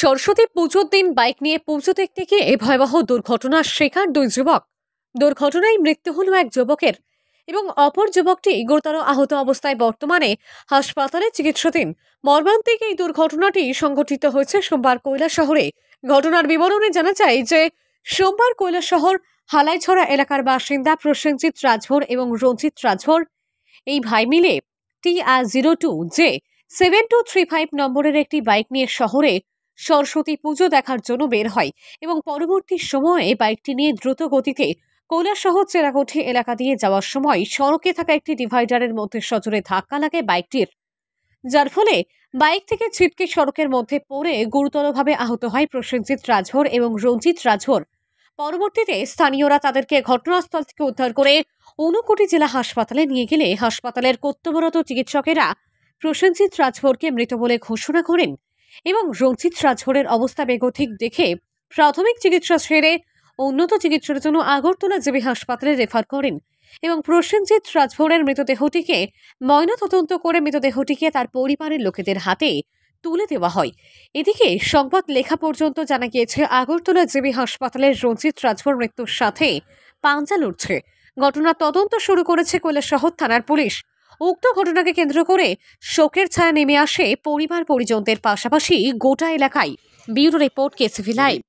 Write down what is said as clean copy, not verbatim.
সরস্বতী পুজোর দিন বাইক নিয়ে পুজো দেখতে গিয়ে ভয়াবহ দুর্ঘটনার শিকার দুই যুবক। দুর্ঘটনায় মৃত্যু হলো এক যুবকের এবং অপর যুবকটি গুরুতর আহত অবস্থায় বর্তমানে হাসপাতালে চিকিৎসাধীন। মর্মান্তিক এই দুর্ঘটনাটি সংঘটিত হয়েছে সোমবার কৈলাসহরে। ঘটনার বিবরণে জানা যায় যে সোমবার কৈলাসহর হালাইছড়া এলাকার বাসিন্দা প্রসেনজিৎ রাজভর এবং রঞ্জিত রাজভর এই ভাই মিলে TR02J7235 নম্বরের একটি বাইক নিয়ে শহরে সরস্বতী পুজো দেখার জন্য বের হয় এবং পরবর্তী সময়ে বাইকটি নিয়ে দ্রুত গতিতে কৈলাসহর চেরাকুঠি এলাকা দিয়ে যাওয়ার সময় সড়কে থাকা একটি ডিভাইডারের মধ্যে সজোরে ধাক্কা লাগে বাইকটির, যার ফলে বাইক থেকে ছিটকে সড়কের মধ্যে পড়ে গুরুতরভাবে আহত হয় প্রসেনজিৎ রাজভর এবং রঞ্জিত রাজভর। পরবর্তীতে স্থানীয়রা তাদেরকে ঘটনাস্থল থেকে উদ্ধার করে ঊনকোটি জেলা হাসপাতালে নিয়ে গেলে হাসপাতালের কর্তব্যরত চিকিৎসকেরা প্রসেনজিৎ রাজভরকে মৃত বলে ঘোষণা করেন এবং রঞ্জিত রাজভরের অবস্থা বেগতিক দেখে প্রাথমিক চিকিৎসা সেরে উন্নত চিকিৎসার জন্য আগরতলা জেবি হাসপাতালে রেফার করেন এবং প্রসেনজিৎ রাজভরের মৃতদেহটিকে ময়নাতদন্ত করে মৃতদেহটিকে তার পরিবারের লোকেদের হাতে তুলে দেওয়া হয়। এদিকে সংবাদ লেখা পর্যন্ত জানা গিয়েছে আগরতলা জেবি হাসপাতালের রঞ্জিত রাজভর মৃত্যুর সাথে পাঞ্জা লড়ছে। ঘটনার তদন্ত শুরু করেছে কৈলাসহর থানার পুলিশ। উক্ত ঘটনাকে কেন্দ্র করে শোকের ছায়া নেমে আসে পরিবার পরিজনদের পাশাপাশি গোটা এলাকায়। Bureau report, KCV live.